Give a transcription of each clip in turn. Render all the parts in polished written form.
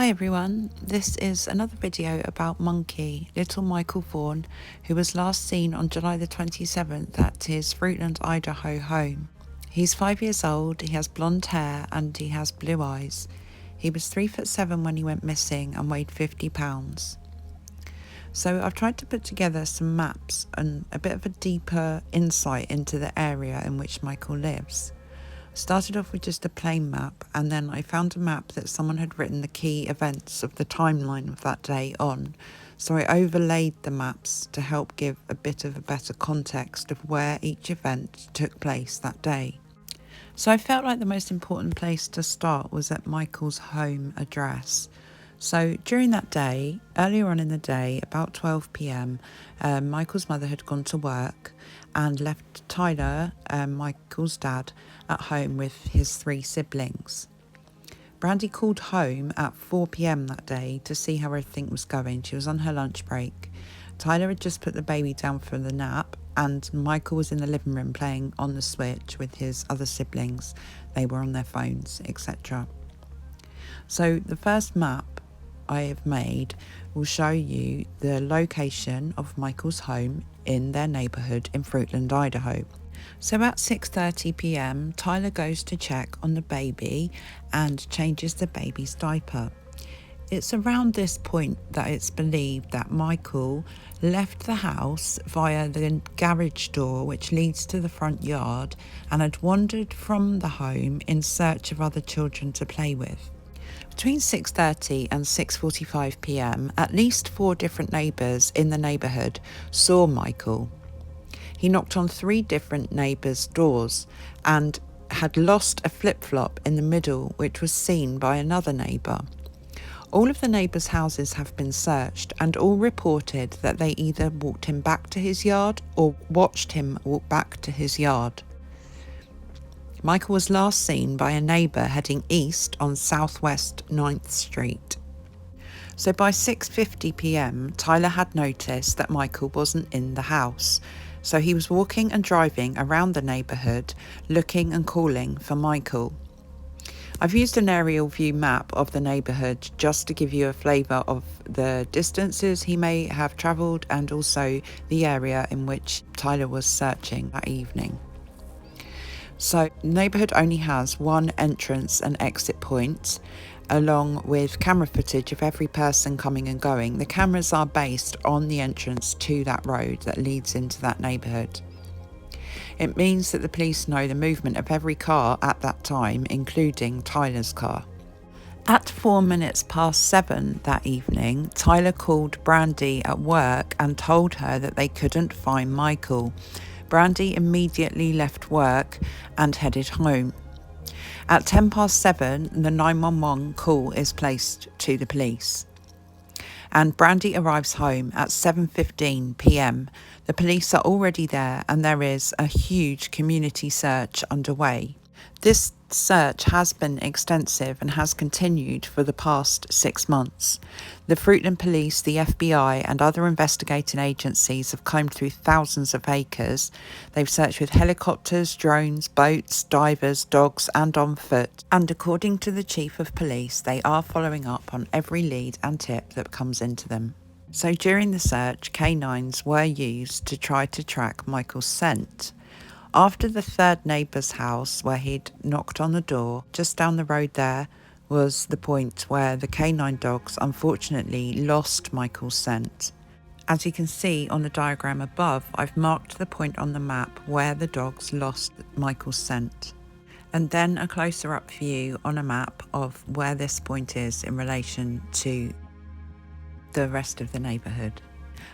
Hi everyone, this is another video about Monkey, little Michael Vaughan, who was last seen on July the 27th at his Fruitland, Idaho home. He's 5 years old, he has blonde hair and he has blue eyes. He was 3'7" when he went missing and weighed 50 pounds. So I've tried to put together some maps and a bit of a deeper insight into the area in which Michael lives. Started off with just a plain map, and then I found a map that someone had written the key events of the timeline of that day on, so I overlaid the maps to help give a bit of a better context of where each event took place that day. So I felt like the most important place to start was at Michael's home address. So during that day, earlier on in the day, about 12 p.m, Michael's mother had gone to work and left Tyler, Michael's dad, at home with his 3 siblings. Brandy called home at 4 p.m. that day to see how everything was going. She was on her lunch break. Tyler had just put the baby down for the nap, and Michael was in the living room playing on the Switch with his other siblings. They were on their phones, etc. So the first map I have made will show you the location of Michael's home in their neighbourhood in Fruitland, Idaho. So at 6:30 p.m, Tyler goes to check on the baby and changes the baby's diaper. It's around this point that it's believed that Michael left the house via the garage door which leads to the front yard and had wandered from the home in search of other children to play with. Between 6:30 and 6:45 p.m, at least 4 different neighbours in the neighbourhood saw Michael. He knocked on 3 different neighbours' doors and had lost a flip-flop in the middle, which was seen by another neighbour. All of the neighbours' houses have been searched and all reported that they either walked him back to his yard or watched him walk back to his yard. Michael was last seen by a neighbour heading east on southwest 9th Street. So by 6:50 p.m, Tyler had noticed that Michael wasn't in the house. So he was walking and driving around the neighbourhood, looking and calling for Michael. I've used an aerial view map of the neighbourhood just to give you a flavour of the distances he may have travelled and also the area in which Tyler was searching that evening. So the neighbourhood only has 1 entrance and exit point, along with camera footage of every person coming and going. The cameras are based on the entrance to that road that leads into that neighbourhood. It means that the police know the movement of every car at that time, including Tyler's car. At 7:04 that evening, Tyler called Brandy at work and told her that they couldn't find Michael. Brandy immediately left work and headed home. At 7:10, the 911 call is placed to the police. And Brandy arrives home at 7:15 p.m. The police are already there and there is a huge community search underway. This search has been extensive and has continued for the past 6 months. The Fruitland Police, the FBI and other investigating agencies have combed through thousands of acres. They've searched with helicopters, drones, boats, divers, dogs and on foot. And according to the Chief of Police, they are following up on every lead and tip that comes into them. So during the search, canines were used to try to track Michael's scent. After the 3rd neighbour's house, where he'd knocked on the door, just down the road there was the point where the canine dogs unfortunately lost Michael's scent. As you can see on the diagram above, I've marked the point on the map where the dogs lost Michael's scent. And then a closer up view on a map of where this point is in relation to the rest of the neighbourhood.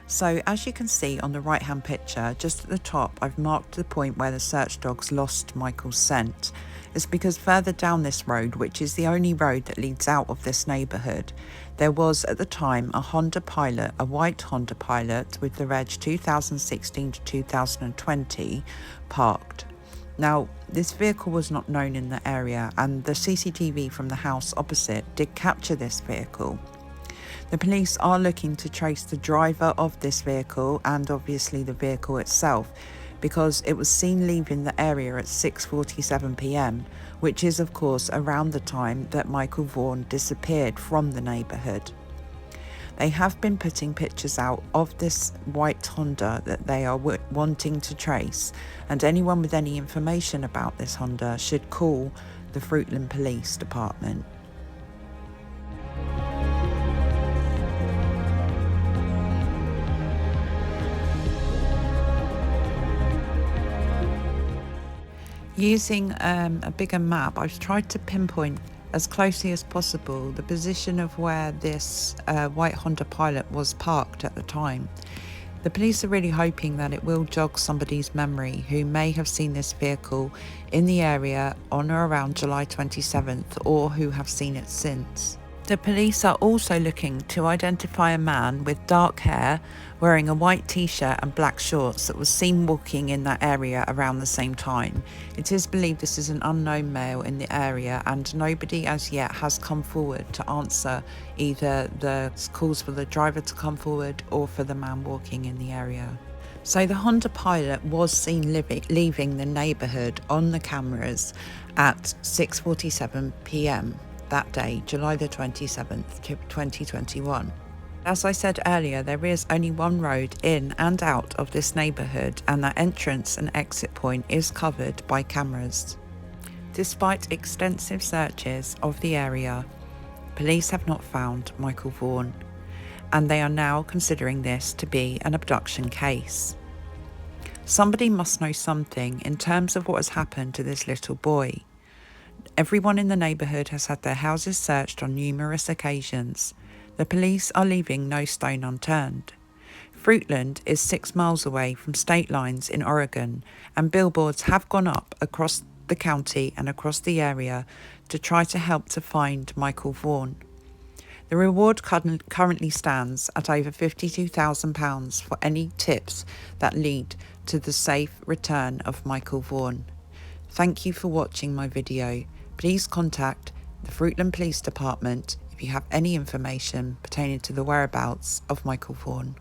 So as you can see on the right hand picture, just at the top, I've marked the point where the search dogs lost Michael's scent. It's because further down this road, which is the only road that leads out of this neighbourhood, there was at the time a Honda Pilot, a white Honda Pilot with the reg 2016 to 2020 parked. Now, this vehicle was not known in the area and the CCTV from the house opposite did capture this vehicle. The police are looking to trace the driver of this vehicle and obviously the vehicle itself, because it was seen leaving the area at 6:47 p.m, which is of course around the time that Michael Vaughan disappeared from the neighbourhood. They have been putting pictures out of this white Honda that they are wanting to trace, and anyone with any information about this Honda should call the Fruitland Police Department. Using a bigger map, I've tried to pinpoint as closely as possible the position of where this white Honda Pilot was parked at the time. The police are really hoping that it will jog somebody's memory who may have seen this vehicle in the area on or around July 27th, or who have seen it since. The police are also looking to identify a man with dark hair wearing a white t-shirt and black shorts that was seen walking in that area around the same time. It is believed this is an unknown male in the area, and nobody as yet has come forward to answer either the calls for the driver to come forward or for the man walking in the area. So the Honda Pilot was seen leaving the neighbourhood on the cameras at 6:47 p.m. that day, July the 27th, 2021. As I said earlier, there is only one road in and out of this neighbourhood, and that entrance and exit point is covered by cameras. Despite extensive searches of the area, police have not found Michael Vaughan, and they are now considering this to be an abduction case. Somebody must know something in terms of what has happened to this little boy. Everyone in the neighbourhood has had their houses searched on numerous occasions. The police are leaving no stone unturned. Fruitland is 6 miles away from state lines in Oregon, and billboards have gone up across the county and across the area to try to help to find Michael Vaughan. The reward currently stands at over £52,000 for any tips that lead to the safe return of Michael Vaughan. Thank you for watching my video. Please contact the Fruitland Police Department if you have any information pertaining to the whereabouts of Michael Vaughan.